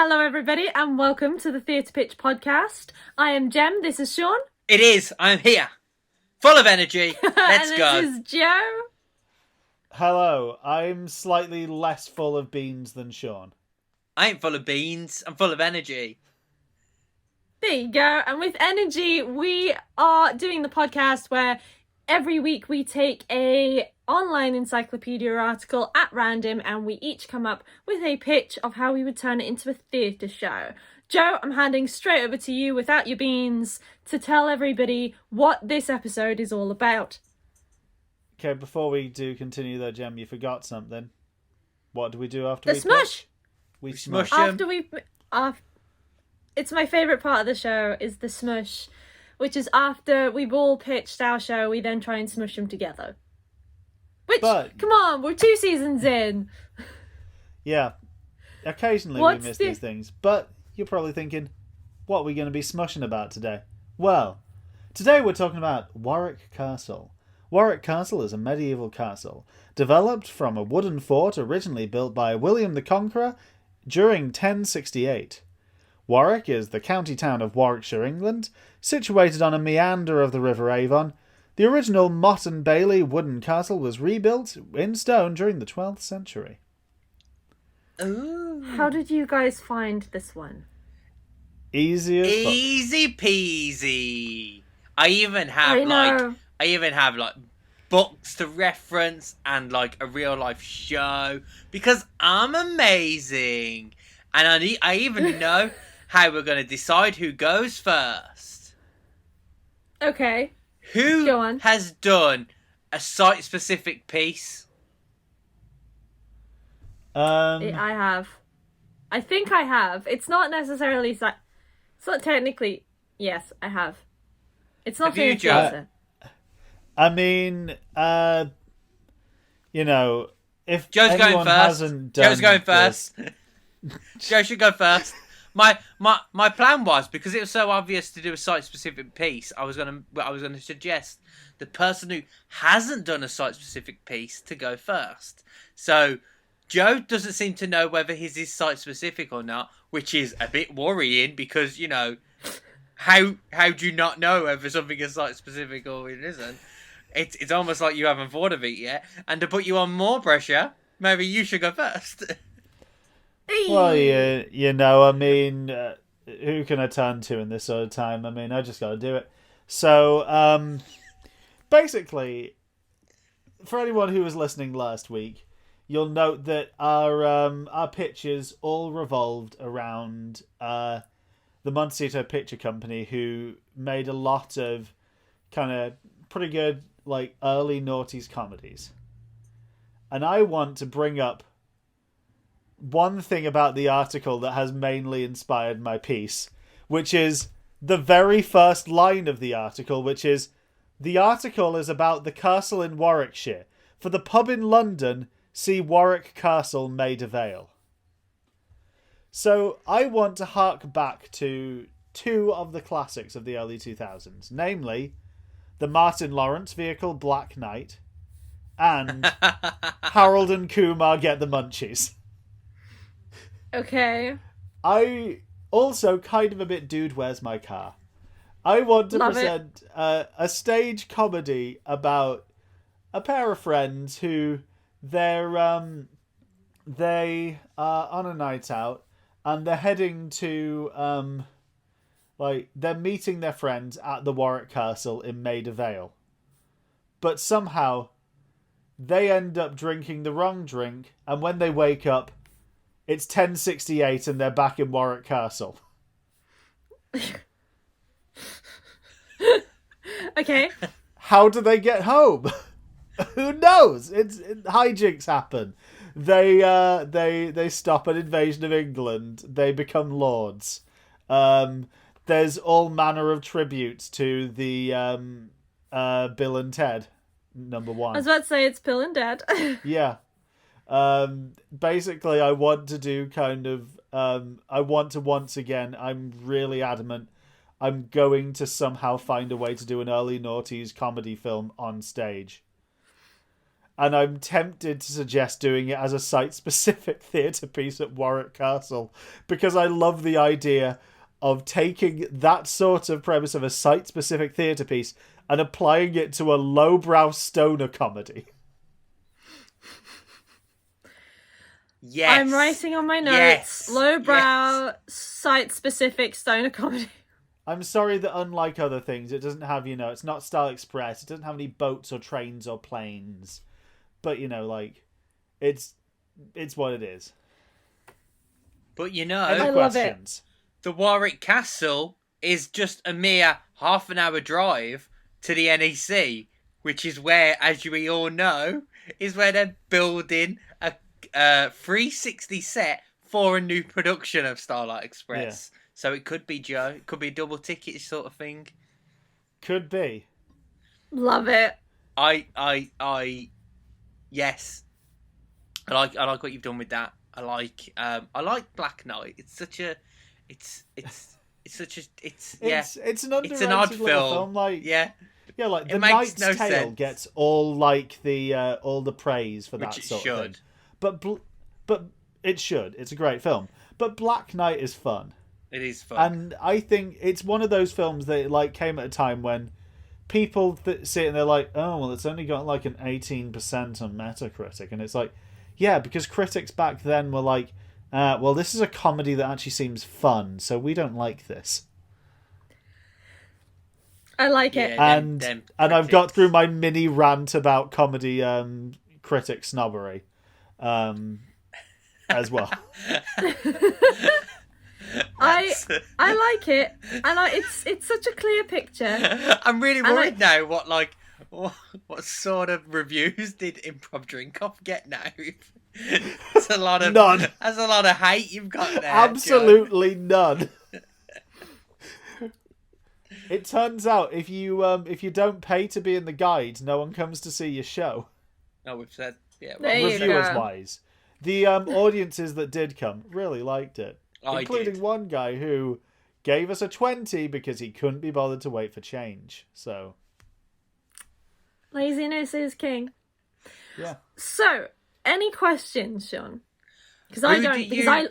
Hello, everybody, and welcome to the Theatre Pitch podcast. I am Jem. This is Sean. It is. I'm here. Full of energy. Let's and go. This is Joe. Hello. I'm slightly less full of beans than Sean. I ain't full of beans. I'm full of energy. There you go. And with energy, we are doing the podcast where every week we take a online encyclopedia article at random and we each come up with a pitch of how we would turn it into a theatre show. Joe, I'm handing straight over to you without your beans to tell everybody what this episode is all about. Okay, before we do continue though, Jem, you forgot something. What do we do after The we smush! pitch? We smush. After we... It's my favourite part of the show, is the smush, which is after we've all pitched our show, we then try and smush them together. Which, come on, we're 2 seasons in. Yeah, occasionally we miss these things, but you're probably thinking, what are we going to be smushing about today? Well, today we're talking about Warwick Castle. Warwick Castle is a medieval castle, developed from a wooden fort originally built by William the Conqueror during 1068. Warwick is the county town of Warwickshire, England, situated on a meander of the River Avon. The original Motte and Bailey wooden castle was rebuilt in stone during the 12th century. Ooh. How did you guys find this one? Easy as fuck. Easy peasy. I even have books to reference and like a real life show because I'm amazing. And I even know how we're going to decide who goes first. Okay. Who has done a site-specific piece? I have. I think I have. It's not necessarily... It's not technically... Yes, I have. It's not Have you, Joe? I mean, you know, if Joe's going first. Joe's going first. Joe should go first. My plan was, because it was so obvious to do a site-specific piece, I was gonna suggest the person who hasn't done a site-specific piece to go first. So Joe doesn't seem to know whether his is site-specific or not, which is a bit worrying because, you know, how do you not know whether something is site-specific or it isn't? It's almost like you haven't thought of it yet. And to put you on more pressure, maybe you should go first. Well, you know, I mean, who can I turn to in this sort of time? I mean, I just got to do it. So, basically, for anyone who was listening last week, you'll note that our pitches all revolved around the Montecito Picture Company, who made a lot of kind of pretty good, like, early noughties comedies. And I want to bring up one thing about the article that has mainly inspired my piece, which is the very first line of the article, which is, the article is about the castle in Warwickshire. For the pub in London, see Warwick Castle, Maida Vale. So I want to hark back to 2 of the classics of the early 2000s, namely the Martin Lawrence vehicle Black Knight and Harold and Kumar Get the Munchies. Okay. I also kind of a bit Dude, Where's My Car? I want to present a stage comedy about a pair of friends who they are on a night out and they're heading to they're meeting their friends at the Warwick Castle in Maida Vale. But somehow they end up drinking the wrong drink, and when they wake up, it's 1068 and they're back in Warwick Castle. Okay. How do they get home? Who knows? Hijinks happen. They stop an invasion of England. They become lords. There's all manner of tributes to the Bill and Ted #1. I was about to say it's Bill and Ted. Yeah. Basically, I want to do kind of... I want to once again... I'm really adamant. I'm going to somehow find a way to do an early noughties comedy film on stage. and I'm tempted to suggest doing it as a site-specific theatre piece at Warwick Castle, because I love the idea of taking that sort of premise of a site-specific theatre piece and applying it to a lowbrow stoner comedy. Yes. I'm writing on my notes, Yes. lowbrow, site-specific stoner comedy. I'm sorry that unlike other things, it doesn't have, it's not Star Express, it doesn't have any boats or trains or planes. But, it's what it is. But Any I love questions? the Warwick Castle is just a mere half an hour drive to the NEC, which is where, as we all know, is where they're building a 360 set for a new production of Starlight Express. Yeah. So it could be, Joe. It could be a double ticket sort of thing. Could be. Love it. Yes. I like what you've done with that. I like Black Knight. It's such a, it's It's an underrated it's an odd little film. Yeah, like It The makes Knight's no Tale sense. gets all the praise for Which that it sort should. of thing. But it should. It's a great film. But Black Knight is fun. It is fun. And I think it's one of those films that came at a time when people see it and they're like, oh, well, it's only got an 18% on Metacritic. And it's like, yeah, because critics back then were like, well, this is a comedy that actually seems fun, so we don't like this. I like it. And I've got through my mini rant about comedy critic snobbery as well. I like it, and it's such a clear picture. I'm really worried now. What sort of reviews did Improv Drink Off get now? It's a lot of None. That's a lot of hate you've got there. Absolutely none. It turns out if you don't pay to be in the guide, no one comes to see your show. Oh, we've said There you Reviewers go. wise, the audiences that did come really liked it, including did. one guy who gave us a 20 because he couldn't be bothered to wait for change. So Laziness is king. yeah. So, any questions, Sean? Because Who I do don't. you- Because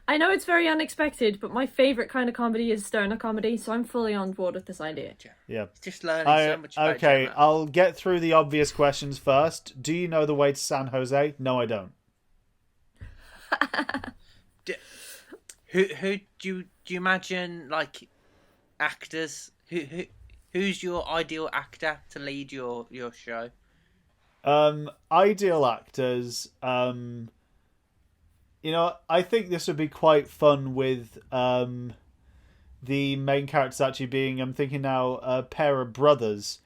I know it's very unexpected, but my favourite kind of comedy is stoner comedy, so I'm fully on board with this idea. Yeah. Just learning so much about Okay, Gemma. I'll get through the obvious questions first. Do you know the way to San Jose? No, I don't. Who do you imagine actors? Who's your ideal actor to lead your show? Ideal actors. I think this would be quite fun with the main characters actually being, I'm thinking now, a pair of brothers,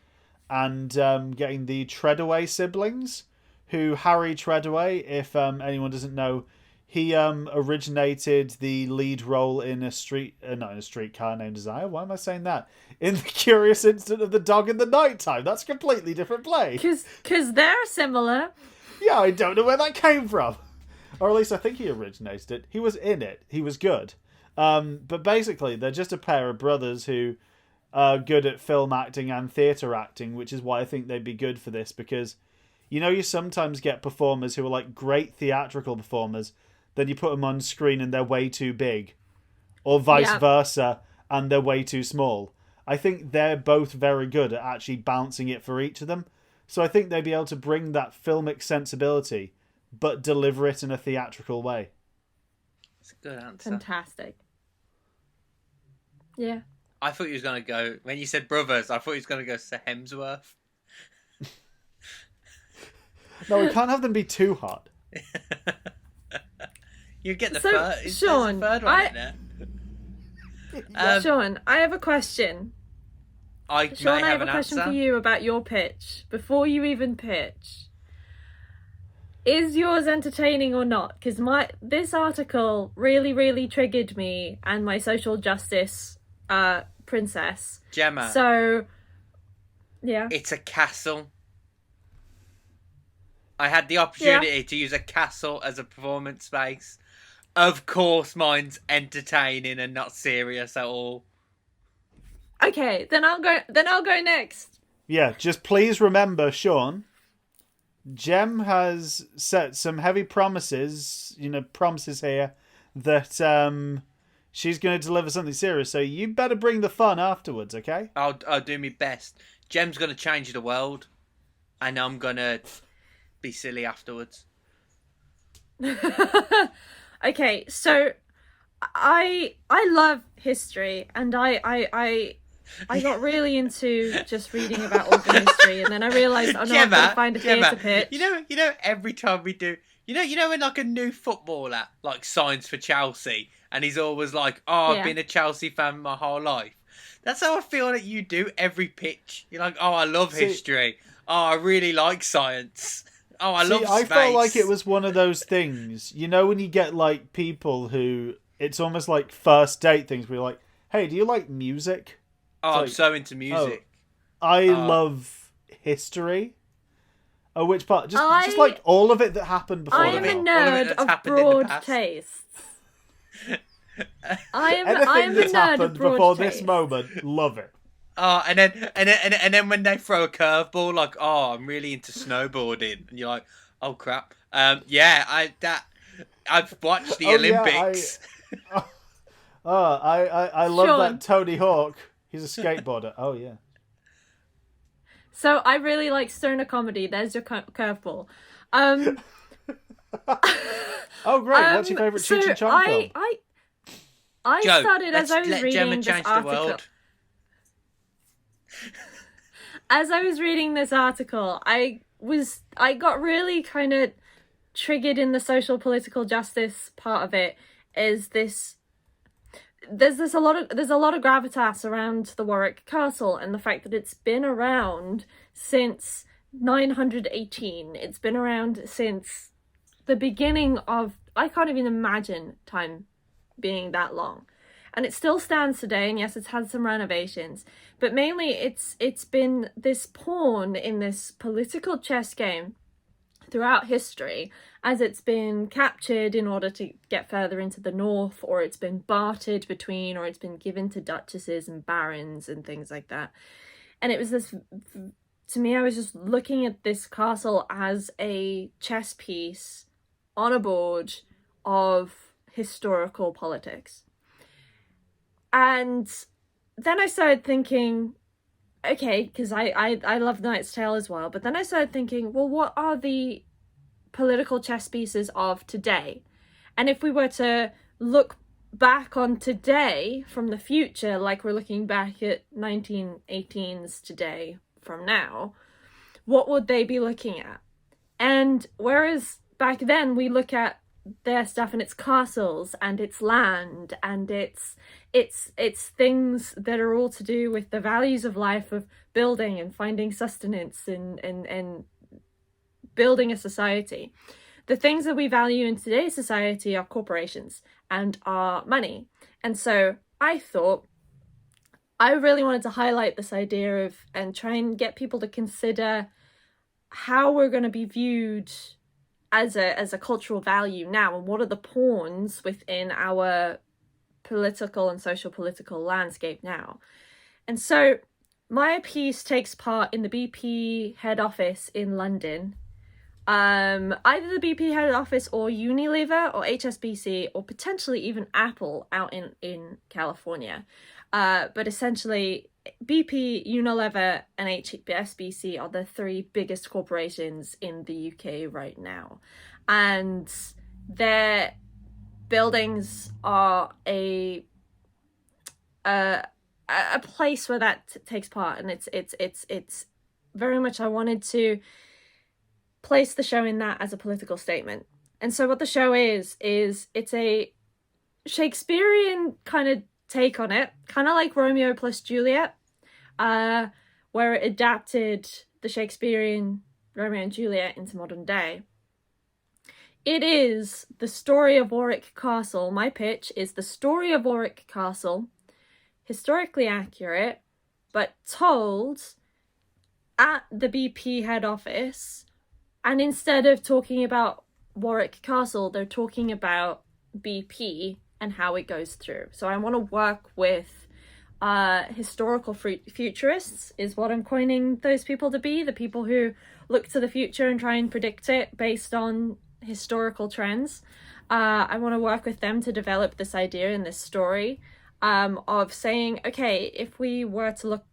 and getting the Treadaway siblings, who Harry Treadaway, if anyone doesn't know, he originated the lead role in not in a Streetcar Named Desire. Why am I saying that? In The Curious Incident of the Dog in the Nighttime. That's a completely different play. Because they're similar. Yeah, I don't know where that came from. Or at least I think he originated it. He was in it. He was good. But basically, they're just a pair of brothers who are good at film acting and theatre acting, which is why I think they'd be good for this, because, you sometimes get performers who are great theatrical performers, then you put them on screen and they're way too big. Or vice versa, and they're way too small. I think they're both very good at actually balancing it for each of them. So I think they'd be able to bring that filmic sensibility, but deliver it in a theatrical way. That's a good answer. Fantastic. Yeah. I thought you was gonna go when you said brothers. I thought you was gonna go to Hemsworth. No, we can't have them be too hot. You get the So, third. Sean, There's a third one in there. Sean, I have a question. I Sean, may I have have a an question answer. for you about your pitch. Before you even pitch, is yours entertaining or not? Because this article really, really triggered me and my social justice princess. Gemma. So, yeah. It's a castle. I had the opportunity to use a castle as a performance space. Of course, mine's entertaining and not serious at all. Okay, then I'll go next. Yeah, just please remember, Sean, Jem has set some heavy promises, promises here that she's going to deliver something serious. So you better bring the fun afterwards, okay? I'll do my best. Jem's gonna change the world, and I'm gonna be silly afterwards. Okay, so I love history, and I got really into just reading about all the history, and then I realised, I'm going to find a theatre pitch. You know, every time we do, you know, when like a new footballer like signs for Chelsea, and he's always like, "Oh, I've been a Chelsea fan my whole life." That's how I feel that you do every pitch. You're like, "Oh, I love history. Oh, I really like science. Oh, I love space." I felt like it was one of those things, when you get like people who it's almost like first date things where you're like, "Hey, do you like music?" I'm so into music. I love history. Oh, which part? Just like all of it that happened before. I am a nerd of broad tastes. I am a nerd of broad before tastes. This moment, love it. And then when they throw a curveball, like, "Oh, I'm really into snowboarding," and you're like, "Oh crap." I've watched the Olympics. I love that Tony Hawk. He's a skateboarder. Oh, yeah. So I really like stoner comedy. There's your curveball. Oh, great. What's your favourite Cheech and Chong film? I Joe, started as I was reading this article. As I was reading this article, I got really kind of triggered in the social political justice part of it. There's a lot of gravitas around the Warwick Castle and the fact that it's been around since 918. It's been around since the beginning of, I can't even imagine time being that long. And it still stands today, and yes, it's had some renovations, but mainly it's been this pawn in this political chess game throughout history, as it's been captured in order to get further into the north, or it's been bartered between, or it's been given to duchesses and barons and things like that. And it was this, to me, I was just looking at this castle as a chess piece on a board of historical politics. And then I started thinking, okay, because I love Knight's Tale as well, but then I started thinking, well, what are the political chess pieces of today? And if we were to look back on today from the future, like we're looking back at 1918's today from now, what would they be looking at? And whereas back then we look at their stuff and it's castles and it's land and it's things that are all to do with the values of life, of building and finding sustenance and building a society. The things that we value in today's society are corporations and are money. And so I thought I really wanted to highlight this idea of, and try and get people to consider how we're going to be viewed as a cultural value now, and what are the pawns within our political and social political landscape now. And so my piece takes part in the BP head office in London. Either the BP head office or Unilever or HSBC or potentially even Apple out in California. But essentially BP, Unilever and HSBC are the three biggest corporations in the UK right now. And their buildings are a place where that takes part, and it's very much, I wanted to place the show in that as a political statement. And so what the show is it's a Shakespearean kind of take on it, kind of like Romeo plus Juliet, where it adapted the Shakespearean Romeo and Juliet into modern day. It is the story of Warwick Castle. My pitch is the story of Warwick Castle, historically accurate, but told at the BP head office. And instead of talking about Warwick Castle, they're talking about BP and how it goes through. So I want to work with historical futurists is what I'm coining those people to be, the people who look to the future and try and predict it based on historical trends. I want to work with them to develop this idea and this story of saying, okay, if we were to look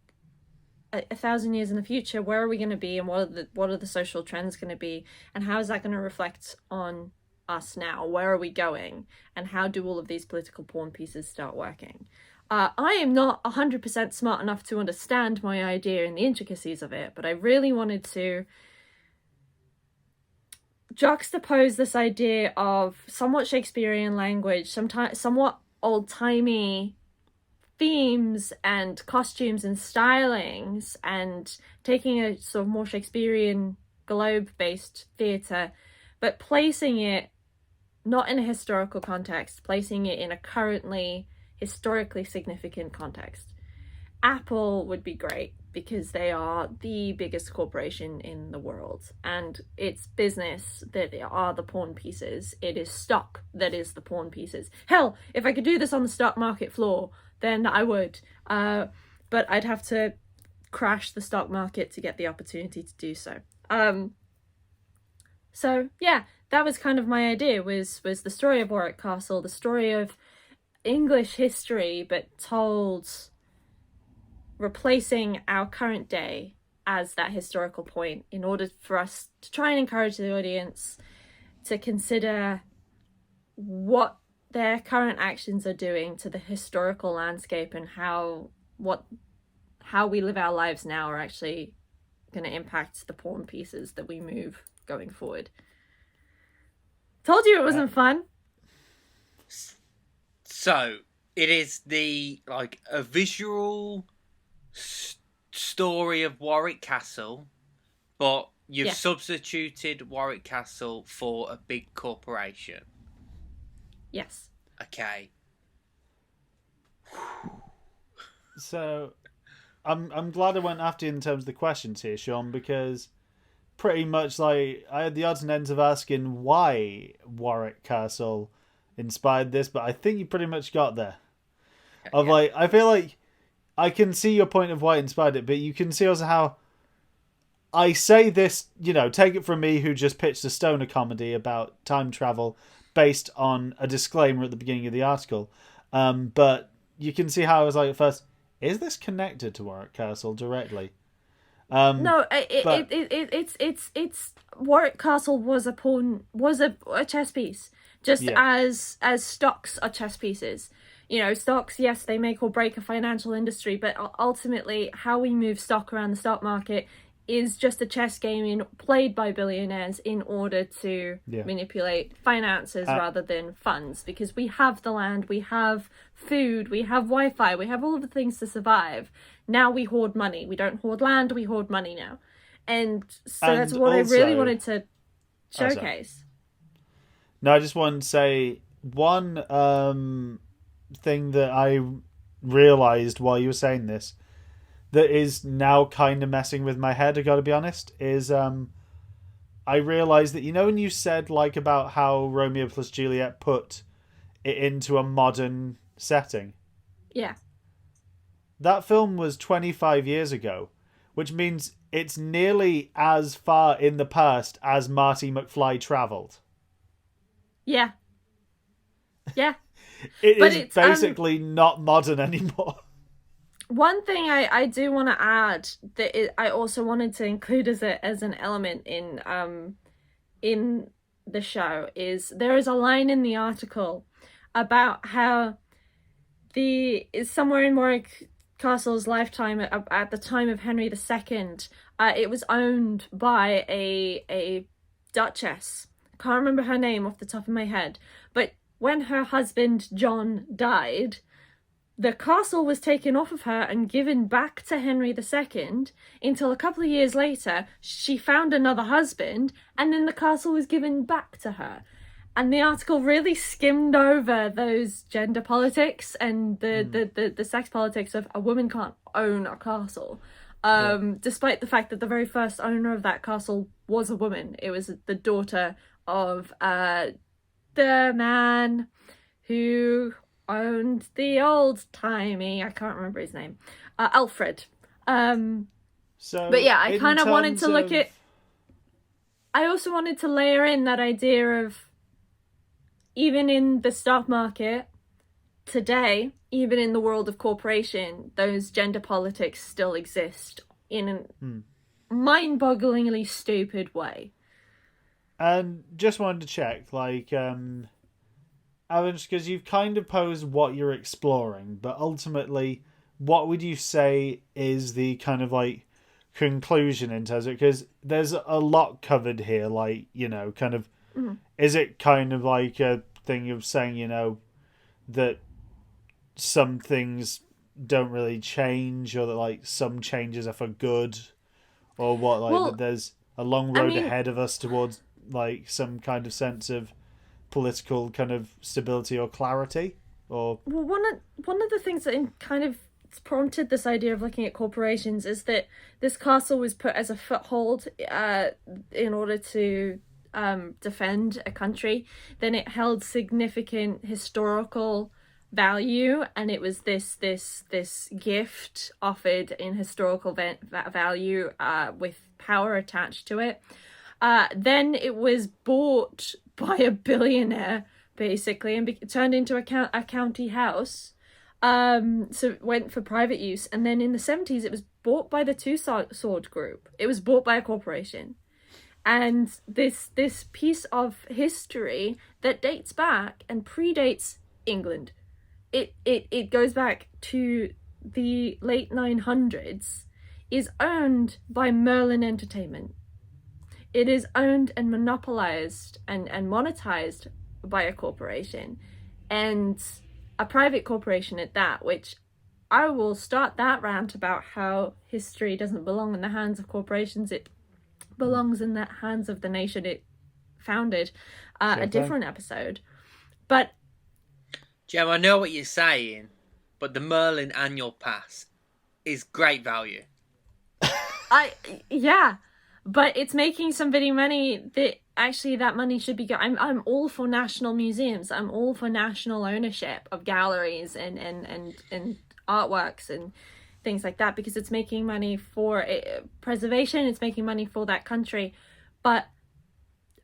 1,000 years in the future, where are we going to be, and what are the social trends going to be, and how is that going to reflect on us now? Where are we going, and how do all of these political pawn pieces start working? I am not 100% smart enough to understand my idea and the intricacies of it, but I really wanted to juxtapose this idea of somewhat Shakespearean language, somewhat old-timey themes and costumes and stylings, and taking a sort of more Shakespearean globe-based theatre, but placing it not in a historical context, placing it in a currently historically significant context. Apple would be great because they are the biggest corporation in the world, and it's business that are the pawn pieces. It is stock that is the pawn pieces. Hell, if I could do this on the stock market floor, then I would. But I'd have to crash the stock market to get the opportunity to do so. So yeah, that was kind of my idea, was the story of Warwick Castle, the story of English history, but told replacing our current day as that historical point, in order for us to try and encourage the audience to consider what their current actions are doing to the historical landscape, and how we live our lives now are actually going to impact the pawn pieces that we move going forward. Told you it wasn't fun. So it is a visual story of Warwick Castle, but you've substituted Warwick Castle for a big corporation. Yes. Okay. So, I'm glad I went after you in terms of the questions here, Sean, because pretty much I had the odds and ends of asking why Warwick Castle inspired this, but I think you pretty much got there. I feel like I can see your point of why it inspired it, but you can see also how I say this, take it from me who just pitched a stoner comedy about time travel based on a disclaimer at the beginning of the article. But you can see how I was like at first, is this connected to Warwick Castle directly? No, it's Warwick Castle was a chess piece, just as stocks are chess pieces. Stocks, yes, they make or break a financial industry, but ultimately how we move stock around the stock market is just a chess game played by billionaires in order to manipulate finances rather than funds, because we have the land, we have food, we have Wi-Fi, we have all of the things to survive. Now we hoard money. We don't hoard land, we hoard money now. And so that's what I really wanted to showcase. No, I just wanted to say one thing that I realised while you were saying this that is now kind of messing with my head, I gotta be honest, is I realised that, when you said about how Romeo plus Juliet put it into a modern setting? Yeah. That film was 25 years ago, which means it's nearly as far in the past as Marty McFly travelled. Yeah. Yeah. It's basically not modern anymore. One thing I do want to add that I also wanted to include as an element in the show is there is a line in the article about how somewhere in Warwick Castle's lifetime at the time of Henry II, it was owned by a duchess. I can't remember her name off the top of my head, but when her husband John died, the castle was taken off of her and given back to Henry II until a couple of years later she found another husband, and then the castle was given back to her. And the article really skimmed over those gender politics and the sex politics of a woman can't own a castle. Despite the fact that the very first owner of that castle was a woman. It was the daughter of the man who owned the old-timey, I can't remember his name, Alfred. But yeah, I kind of wanted to look at... I also wanted to layer in that idea of, even in the stock market today, even in the world of corporation, those gender politics still exist in a mind-bogglingly stupid way. And just wanted to check, like, Alan, because you've kind of posed what you're exploring, but ultimately, what would you say is the kind of, like, conclusion in terms of, because there's a lot covered here, like, you know, kind of, is it kind of like a thing of saying, you know, that some things don't really change, or that, like, some changes are for good, or what, like, that there's a long road ahead of us towards, like, some kind of sense of political kind of stability or clarity? Or one of the things that kind of prompted this idea of looking at corporations is that this castle was put as a foothold in order to defend a country. Then it held significant historical value, and it was this gift offered in historical value with power attached to it. Then it was bought by a billionaire, basically, and turned into a county house. So it went for private use. And then in the 70s, it was bought by the Two Sword Group. It was bought by a corporation. And this piece of history that dates back and predates England. It goes back to the late 900s, is owned by Merlin Entertainment. It is owned and monopolized and monetized by a corporation, and a private corporation at that, which I will start that rant about how history doesn't belong in the hands of corporations. It belongs in the hands of the nation it founded, a different episode. But Jem, I know what you're saying, but the Merlin annual pass is great value. But it's making somebody money that actually that money should be going. I'm all for national museums. I'm all for national ownership of galleries and artworks and things like that, because it's making money for preservation. It's making money for that country. But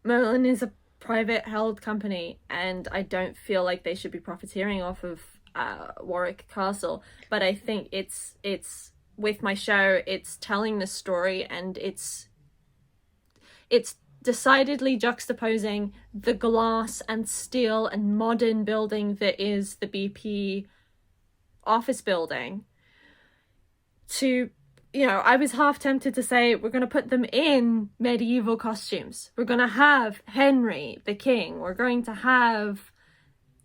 Merlin is a private held company, and I don't feel like they should be profiteering off of Warwick Castle. But I think it's with my show, it's telling the story, and it's decidedly juxtaposing the glass and steel and modern building that is the BP office building to, you know, I was half tempted to say we're going to put them in medieval costumes. We're going to have Henry the King. We're going to have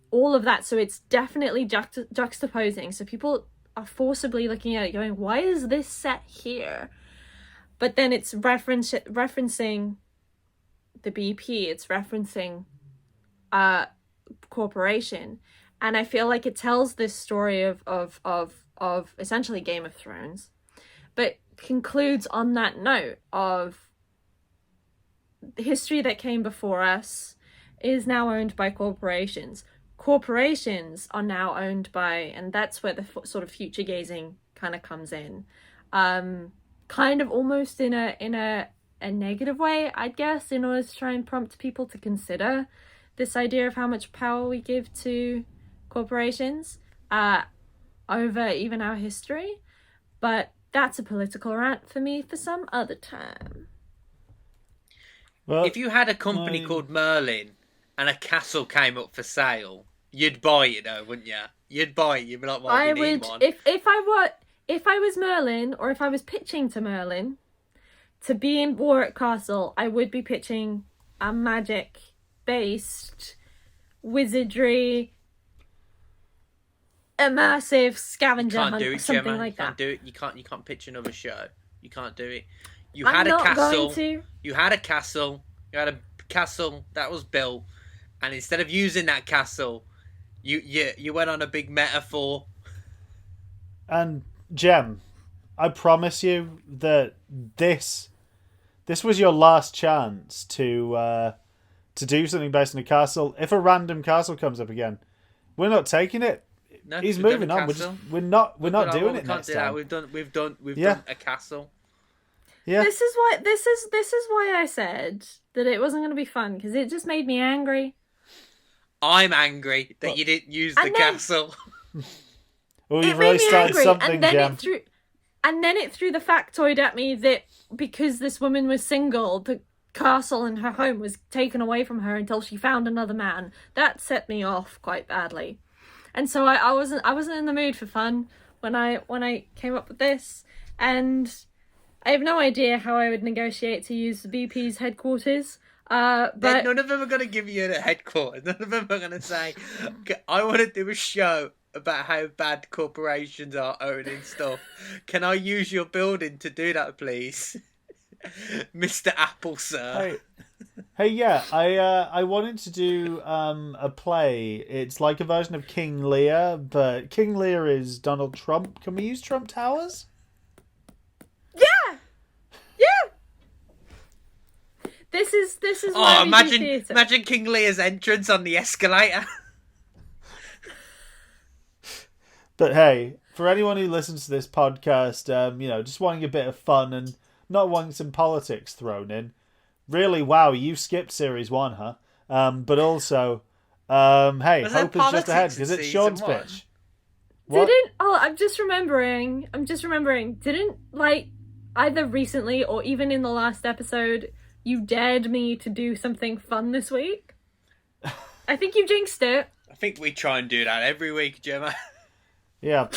all of that. So it's definitely juxtaposing. So people are forcibly looking at it going, why is this set here? But then it's referencing the BP. It's referencing corporation. And I feel like it tells this story of essentially Game of Thrones, but concludes on that note of the history that came before us is now owned by corporations. Corporations are now owned by, and that's where the sort of future gazing kind of comes in, kind of almost in a negative way, I guess, in order to try and prompt people to consider this idea of how much power we give to corporations over even our history. But that's a political rant for me for some other time. Well, if you had a company called Merlin and a castle came up for sale, you'd buy it though, wouldn't you? You'd buy it. You'd be like, well, I we need would, one. if I was Merlin, or if I was pitching to Merlin to be in Warwick Castle, I would be pitching a magic-based wizardry, immersive scavenger hunt, or something like that. You can't do it. You can't pitch another show. You can't do it. You I'm had not a castle. going to. You had a castle. You had a castle that was built, and instead of using that castle, you went on a big metaphor. And Jem, I promise you that this was your last chance to do something based on a castle. If a random castle comes up again, we're not taking it. No, he's we've done moving a on. castle. We're not doing We it can't next do time. that. We've done a castle. Yeah. This is why I said that it wasn't going to be fun, because it just made me angry. I'm angry that you didn't use the castle. Well, It you've made really me started angry, something, and then Jem. it threw the factoid at me that because this woman was single, the castle and her home was taken away from her until she found another man. That set me off quite badly, and so I wasn't in the mood for fun when I came up with this, and I have no idea how I would negotiate to use the BP's headquarters. But none of them are going to give you a headquarters. None of them are going to say, I want to do a show about how bad corporations are owning stuff. Can I use your building to do that, please? Mr. Apple, sir. Hey, yeah, I wanted to do a play. It's like a version of King Lear, but King Lear is Donald Trump. Can we use Trump Towers? yeah. This is why we do theatre. Imagine King Lear's entrance on the escalator. But hey, for anyone who listens to this podcast, just wanting a bit of fun and not wanting some politics thrown in. Really, wow, you skipped series 1, huh? But also, hey, hope is just ahead because it's Sean's pitch. I'm just remembering. Didn't, like, either recently or even in the last episode, you dared me to do something fun this week? I think you jinxed it. I think we try and do that every week, Gemma. Yeah.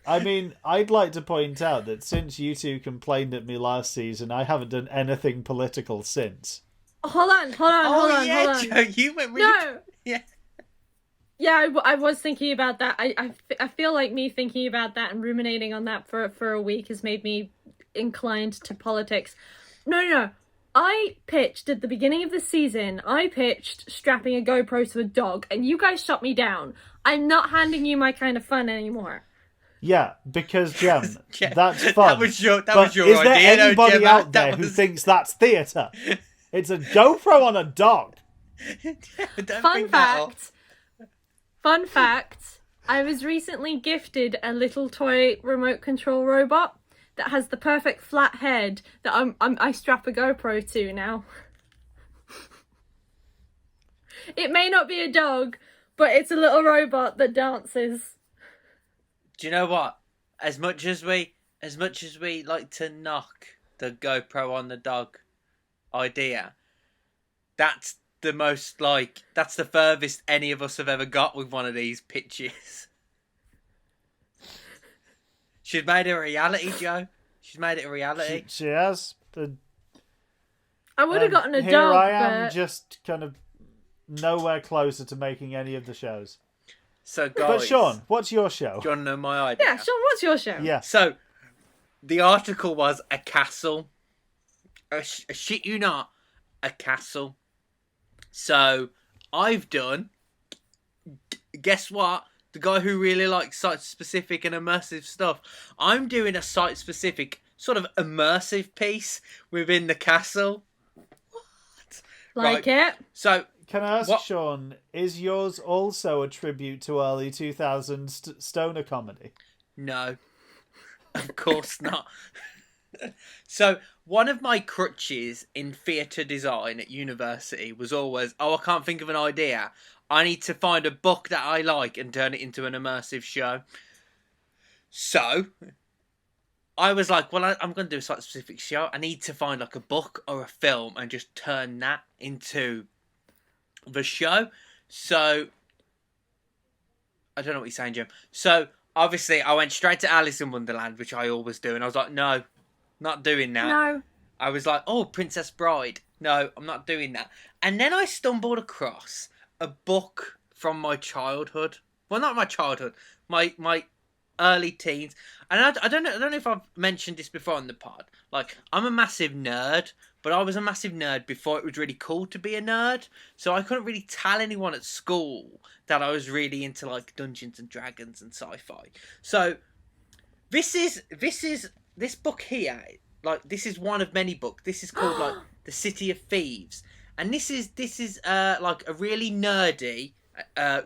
I mean, I'd like to point out that since you two complained at me last season, I haven't done anything political since. Hold on. Joe, you went really... No. Yeah. Yeah, I was thinking about that. I feel like me thinking about that and ruminating on that for a week has made me inclined to politics. No. I pitched at the beginning of the season, strapping a GoPro to a dog, and you guys shut me down. I'm not handing you my kind of fun anymore. Yeah, because, Jem, Yeah, that's fun. That was your Is idea. there anybody Gemma? out there who thinks that's theatre? It's a GoPro on a dog. Fun fact, I was recently gifted a little toy remote control robot that has the perfect flat head that I strap a GoPro to now. It may not be a dog, but it's a little robot that dances. Do you know what? As much as we like to knock the GoPro on the dog idea, that's the furthest any of us have ever got with one of these pitches. She's made it a reality, Joe. She's made it a reality. She has. I would have gotten a here dog, I am, but... just kind of nowhere closer to making any of the shows. So, guys... But Sean, what's your show? Do you want to know my idea? Yeah, Sean, what's your show? Yeah. So, the article was a castle. I shit you not, a castle. So, I've done... Guess what? The guy who really likes site-specific and immersive stuff. I'm doing a site-specific, sort of immersive piece within the castle. What? Like right. it. So, can I ask, Sean, is yours also a tribute to early 2000s stoner comedy? No. Of course not. So, one of my crutches in theatre design at university was always, I can't think of an idea. I need to find a book that I like and turn it into an immersive show. So, I was like, well, I'm going to do a site-specific show. I need to find like a book or a film and just turn that into the show. So, I don't know what you're saying, Jim. So, obviously, I went straight to Alice in Wonderland, which I always do. And I was like, no, not doing that. No. I was like, oh, Princess Bride. No, I'm not doing that. And then I stumbled across a book from my childhood. Well, not my childhood. My early teens. And I don't know if I've mentioned this before on the pod. Like, I'm a massive nerd, but I was a massive nerd before it was really cool to be a nerd. So I couldn't really tell anyone at school that I was really into like Dungeons and Dragons and sci-fi. So this book here, like, this is one of many books. This is called like The City of Thieves. And this is like a really nerdy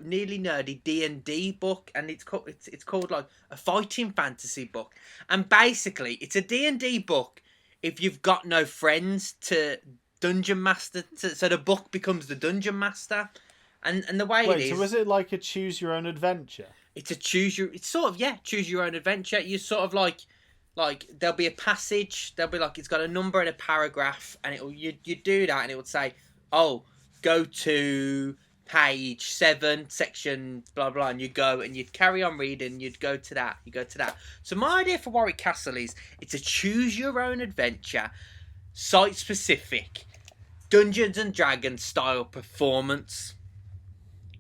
nearly nerdy D&D book, and it's called like a fighting fantasy book, and basically it's a D&D book if you've got no friends to dungeon master, so the book becomes the dungeon master, and the way Wait, it is. so is it like a choose your own adventure? It's a it's sort of, yeah, choose your own adventure. You sort of like there'll be a passage, there'll be like, it's got a number and a paragraph, and you do that, and it would say, oh, go to page 7, section blah blah, and you go and you'd carry on reading, you'd go to that, So my idea for Warwick Castle is it's a choose your own adventure, site specific, Dungeons and Dragons style performance,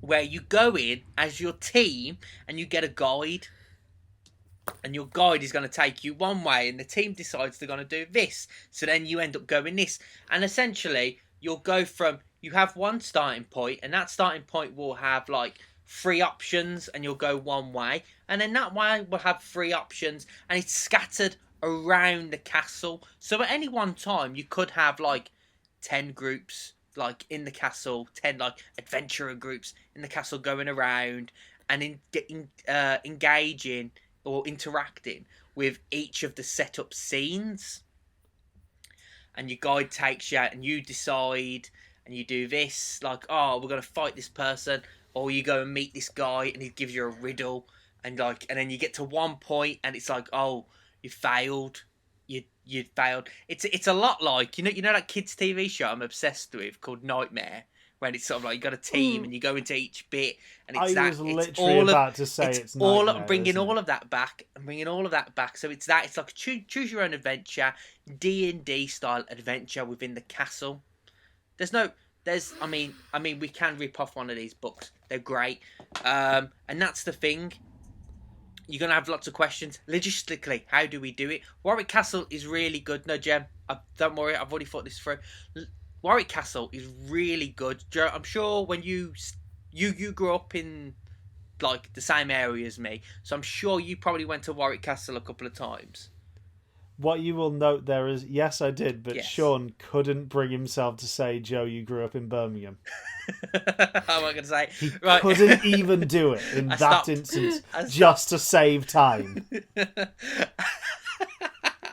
where you go in as your team and you get a guide. And your guide is going to take you one way, and the team decides they're going to do this. So then you end up going this. And essentially, you'll go from, you have one starting point, and that starting point will have like 3 options, and you'll go one way. And then that way will have 3 options, and it's scattered around the castle. So at any one time, you could have like 10 groups like in the castle, 10 like adventurer groups in the castle going around and engaging or interacting with each of the set up scenes. And your guide takes you out and you decide, and you do this, like, oh, we're going to fight this person, or you go and meet this guy and he gives you a riddle, and like, and then you get to one point and it's like, oh, you failed. You failed. It's a lot like, you know that kids TV show I'm obsessed with called Nightmare, when it's sort of like you got a team and you go into each bit, and it's I was literally about to say it's all Nightmare, bringing all of that back and bringing all of that back. So it's like a choose your own adventure, D&D style adventure within the castle. I mean we can rip off one of these books. They're great, and that's the thing. You're going to have lots of questions. Logistically, how do we do it? Warwick Castle is really good. No, Jem, don't worry, I've already thought this through. Warwick Castle is really good. I'm sure when you grew up in like the same area as me, so I'm sure you probably went to Warwick Castle a couple of times. What you will note there is, yes, I did, but Yes. Sean couldn't bring himself to say, Joe, you grew up in Birmingham. I'm not going to say. He Right. couldn't even do it in I that stopped. instance, I stopped. just to save time.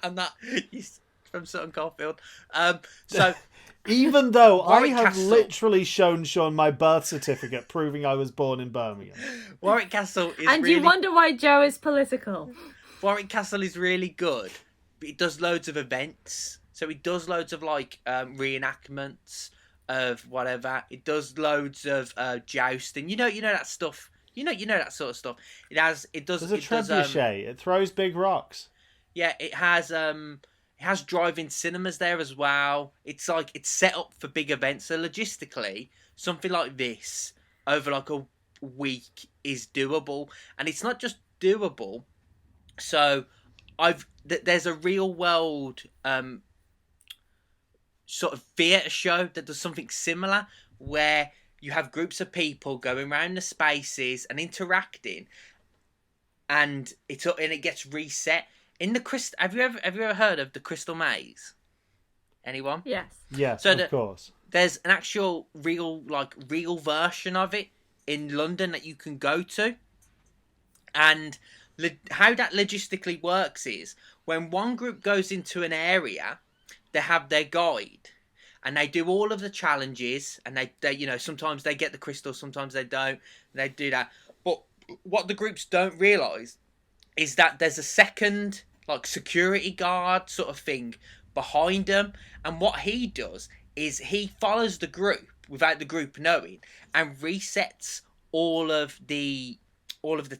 I'm not. He's from Sutton Coldfield. So Even though Warwick I have Castle. literally shown Sean my birth certificate proving I was born in Birmingham. Warwick Castle is And really. you wonder why Joe is political. Warwick Castle is really good, but it does loads of events. So it does loads of like reenactments of whatever. It does loads of jousting. You know that stuff. You know that sort of stuff. It does. There's a it does, trebuchet. It throws big rocks. yeah, it has drive-in cinemas there as well. It's like it's set up for big events. So logistically, something like this over like a week is doable, and it's not just doable. So there's a real world sort of theatre show that does something similar, where you have groups of people going around the spaces and interacting, and it gets reset in the crystal. Have you ever heard of the Crystal Maze? Anyone? Yes. Yes, So of course. There's an actual real version of it in London that you can go to, and how that logistically works is when one group goes into an area, they have their guide, and they do all of the challenges, and they sometimes they get the crystal, sometimes they don't. They do that, but what the groups don't realise is that there's a second like security guard sort of thing behind them, and what he does is he follows the group without the group knowing, and resets all of the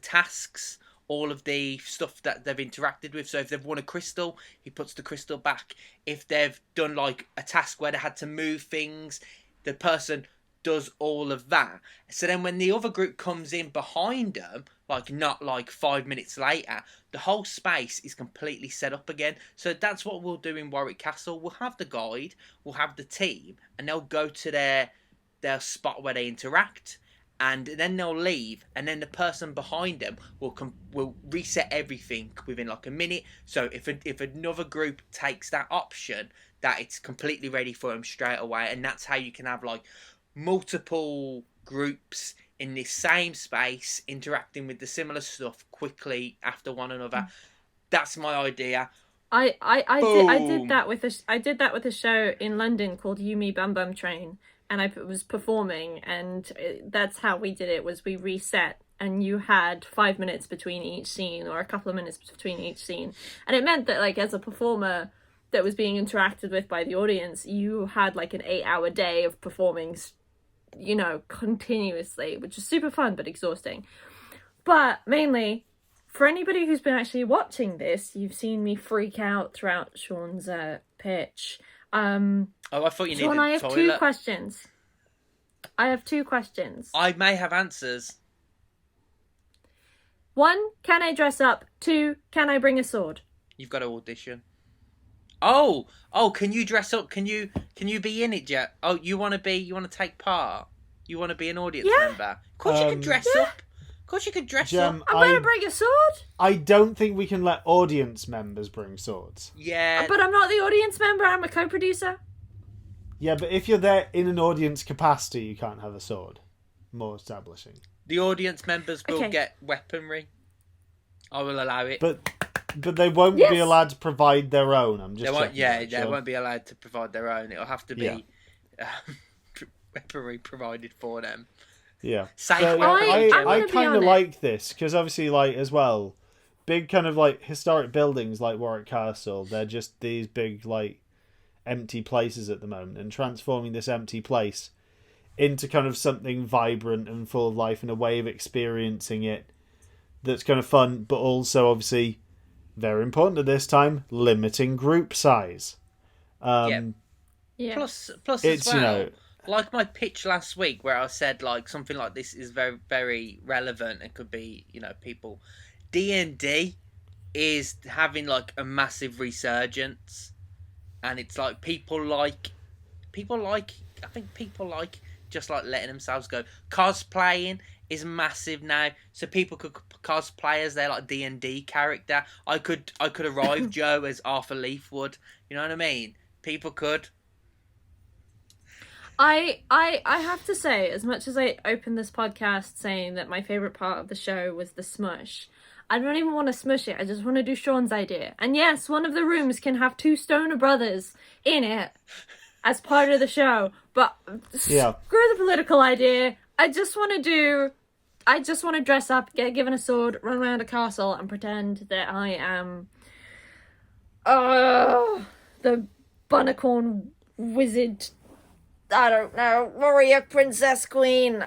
tasks, all of the stuff that they've interacted with. So if they've won a crystal, he puts the crystal back. If they've done like a task where they had to move things, the person does all of that. So then when the other group comes in behind them, like not like 5 minutes later, the whole space is completely set up again. So that's what we'll do in Warwick Castle. We'll have the guide, we'll have the team, and they'll go to their spot where they interact, and then they'll leave, and then the person behind them will reset everything within like a minute. So if another group takes that option, that it's completely ready for them straight away, and that's how you can have like multiple groups in this same space, interacting with the similar stuff quickly after one another. That's my idea. I did that with a show in London called You Me Bum Bum Train, and I was performing, and that's how we did it. Was we reset, and you had 5 minutes between each scene, or a couple of minutes between each scene, and it meant that, like, as a performer that was being interacted with by the audience, you had like an 8-hour day of performing, you know, continuously, which is super fun but exhausting. But mainly, for anybody who's been actually watching this, you've seen me freak out throughout Sean's pitch. Oh, I thought you needed Sean, I have toilet. 2 questions. I may have answers. 1, can I dress up? 2, can I bring a sword? You've got to audition. Oh, can you dress up? Can you be in it, Jet? Oh, you want to take part? You want to be an audience member? Of course you can dress up. Of course you can dress up. I'm going to bring a sword. I don't think we can let audience members bring swords. Yeah. But I'm not the audience member, I'm a co-producer. Yeah, but if you're there in an audience capacity, you can't have a sword. More establishing. The audience members will get weaponry. I will allow it. But they won't be allowed to provide their own. I'm just they won't. checking They won't be allowed to provide their own. It'll have to be weaponry provided for them. Yeah. Safe So, weaponry. I kind of like this because obviously, like, as well, big kind of like historic buildings like Warwick Castle. They're just these big like empty places at the moment, and transforming this empty place into kind of something vibrant and full of life and a way of experiencing it that's kind of fun, but also obviously very important at this time, limiting group size. Yeah. Plus it's, as well, you know, like my pitch last week where I said like something like this is very, very relevant and could be, you know, people. D&D is having like a massive resurgence, and it's like people like just like letting themselves go. Cosplaying is massive now, so people could cosplay as their like D&D character. I could arrive Joe as Arthur Leafwood. You know what I mean? People could. I have to say, as much as I opened this podcast saying that my favourite part of the show was the smush, I don't even want to smush it. I just want to do Sean's idea. And yes, one of the rooms can have 2 stoner brothers in it as part of the show. But screw the political idea. I just want to dress up, get given a sword, run around a castle, and pretend that I am the Bunnicorn wizard. I don't know, warrior, princess, queen.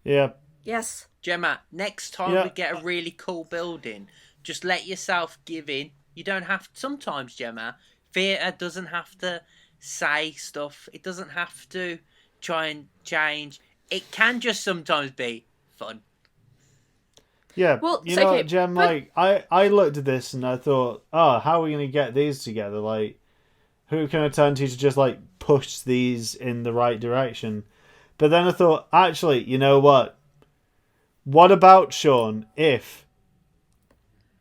Yeah. Yes. Gemma, next time we get a really cool building, just let yourself give in. You don't have... Sometimes, Gemma, theatre doesn't have to say stuff. It doesn't have to try and change. It can just sometimes be fun. Yeah, well, you know what, Gem, like, I looked at this and I thought, oh, how are we going to get these together? Like, who can I turn to just, like, push these in the right direction? But then I thought, actually, you know what? What about, Sean, if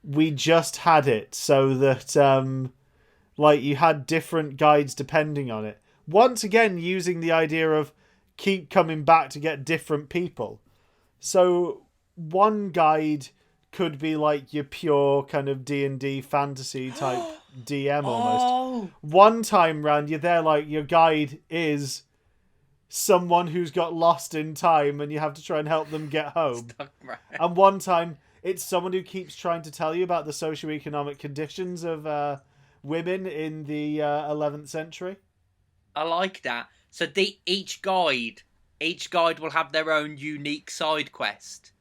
we just had it so that, like, you had different guides depending on it? Once again, using the idea of keep coming back to get different people. So one guide could be like your pure kind of D&D fantasy type DM almost. One time round, you're there like your guide is someone who's got lost in time and you have to try and help them get home. And one time, it's someone who keeps trying to tell you about the socioeconomic conditions of women in the 11th century. I like that. So each guide will have their own unique side quest.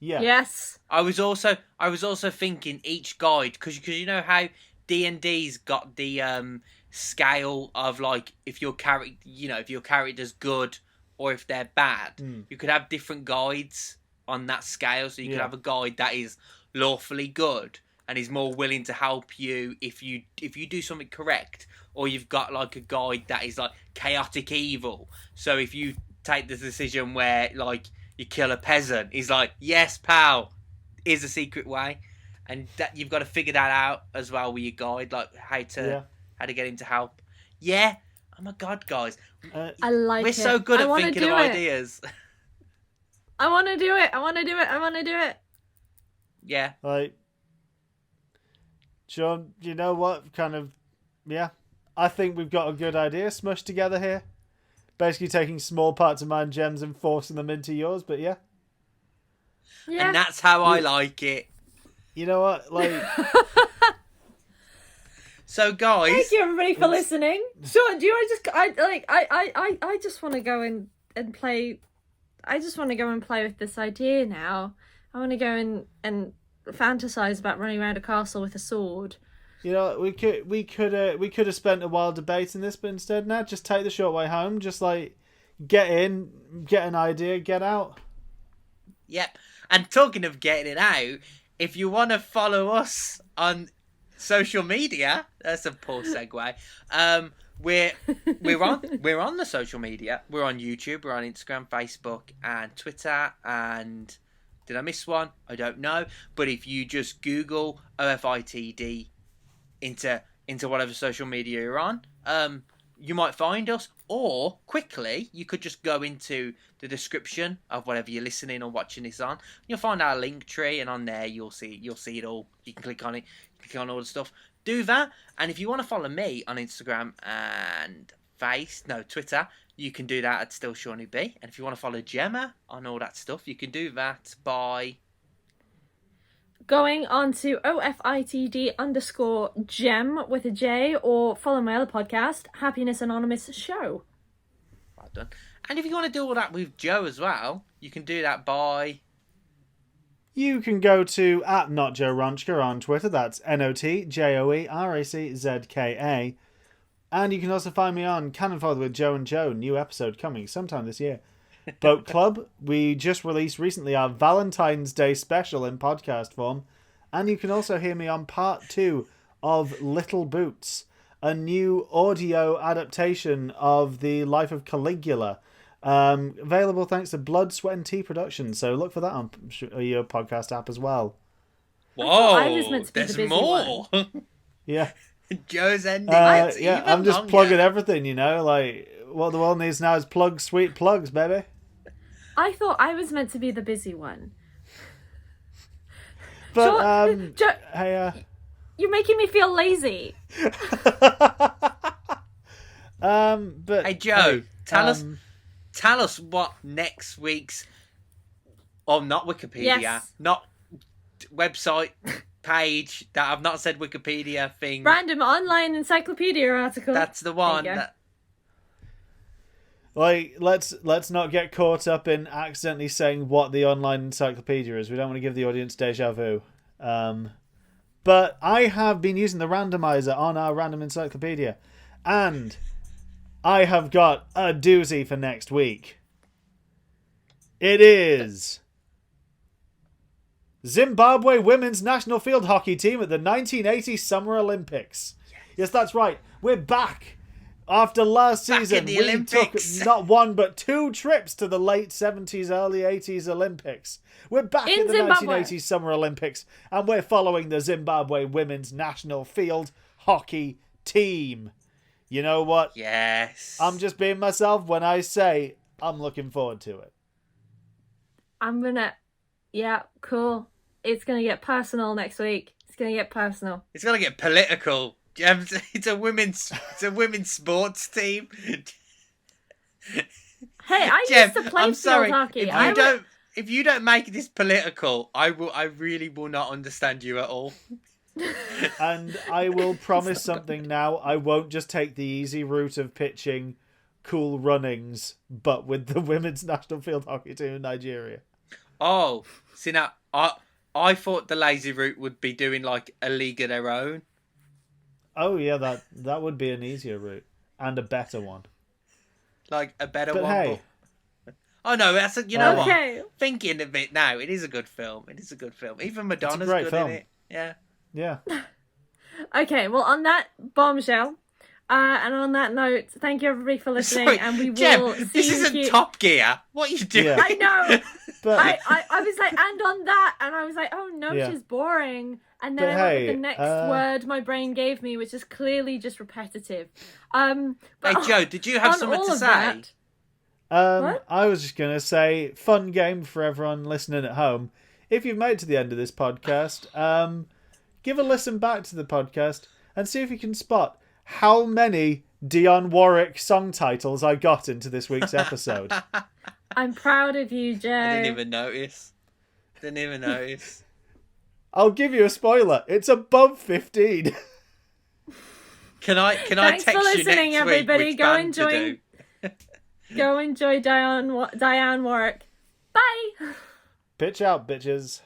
Yeah. Yes. I was also thinking each guide because you know how D&D's got the scale of like if your character's good or if they're bad. You could have different guides on that scale. So you could have a guide that is lawfully good and is more willing to help you if you do something correct, or you've got like a guide that is like chaotic evil. So if you take the decision where like you kill a peasant, he's like, yes, pal, is a secret way, and that you've got to figure that out as well with your guide, like how to get him to help. Yeah, oh my god, guys, I like we're it. so good at thinking of it. ideas. I want to do it. I want to do it. I want to do it. Yeah. Like, Sean, you know what? Kind of, yeah. I think we've got a good idea smushed together here. Basically taking small parts of my gems and forcing them into yours, but yeah. Yeah. And that's how I like it. You know what? Like... So, guys... Thank you, everybody, for listening. Sean, do you want to just... I just want to go and play... I just want to go and play with this idea now. I want to go and fantasize about running around a castle with a sword. You know, we could have spent a while debating this, but instead now just take the short way home. Just like get in, get an idea, get out. Yep. And talking of getting it out, if you want to follow us on social media, that's a poor segue. We're on the social media. We're on YouTube. We're on Instagram, Facebook, and Twitter. And did I miss one? I don't know. But if you just Google OFITD into whatever social media you're on, you might find us. Or quickly, you could just go into the description of whatever you're listening or watching this on. You'll find our link tree, and on there you'll see it all. You can click on it, click on all the stuff. Do that, and if you want to follow me on Instagram and Twitter, you can do that at Still Shawnee B. And if you want to follow Gemma on all that stuff, you can do that by going on to OFITD_gem with a J, or follow my other podcast, Happiness Anonymous Show. Well done. And if you want to do all that with Joe as well, you can do that by... You can go to @NotJoeRanchka on Twitter. That's NOTJOERACZKA. And you can also find me on Cannon Fodder with Joe and Joe. New episode coming sometime this year. Boat Club. We just released recently our Valentine's Day special in podcast form. And you can also hear me on part 2 of Little Boots, a new audio adaptation of the life of Caligula. Available thanks to Blood, Sweat and Tea Productions. So look for that on your podcast app as well. Whoa, I was meant to be there's the busy more. one. Yeah. Joe's ending. Yeah, I'm just plugging everything, you know, like what the world needs now is sweet plugs, baby. I thought I was meant to be the busy one. But Joe, hey, you're making me feel lazy. but hey Joe, tell us what next week's, not Wikipedia, Yes. not website page that I've not said Wikipedia thing. Random online encyclopedia article. That's the one. There you go. Like, let's not get caught up in accidentally saying what the online encyclopedia is. We don't want to give the audience deja vu. But I have been using the randomizer on our random encyclopedia, and I have got a doozy for next week. It is Zimbabwe women's national field hockey team at the 1980 Summer Olympics. Yes, that's right. We're back. After last season, we Olympics. took not one but 2 trips to the late 70s, early 80s Olympics. We're back in the Zimbabwe. 1980 Summer Olympics, and we're following the Zimbabwe women's national field hockey team. You know what? Yes. I'm just being myself when I say I'm looking forward to it. Yeah, cool. It's gonna get personal next week. It's gonna get personal. It's gonna get political. It's a women's sports team. Hey, I Jeff, used to play I'm sorry. field hockey. If you don't make this political, I really will not understand you at all. And I will promise something now. I won't just take the easy route of pitching Cool Runnings, but with the women's national field hockey team in Nigeria. Oh, see now, I thought the lazy route would be doing like a league of their own. Oh yeah, that would be an easier route and a better one. Like a better But one. hey. Oh no, you know Okay. what? Thinking of it now, it is a good film. Even Madonna's great good film. in it. Yeah. Yeah. Okay, well, on that bombshell, and on that note, thank you everybody for listening, Sorry, and we will Jem, see this you isn't Top Gear. What are you doing? Yeah. I know. But I was like, and on that, and I was like, oh no, Yeah. she's boring. And then But I went hey, with the next word my brain gave me, which is clearly just repetitive. But Hey Joe, did you have on something all to of say? that, What? I was just going to say, fun game for everyone listening at home. If you've made it to the end of this podcast, give a listen back to the podcast and see if you can spot how many Dionne Warwick song titles I got into this week's episode. I'm proud of you, Joe. I didn't even notice. I'll give you a spoiler. It's above 15. Can I Thanks text for you listening, next everybody. week which Go band to enjoy. do? Go enjoy Diane Warwick. Bye. Pitch out, bitches.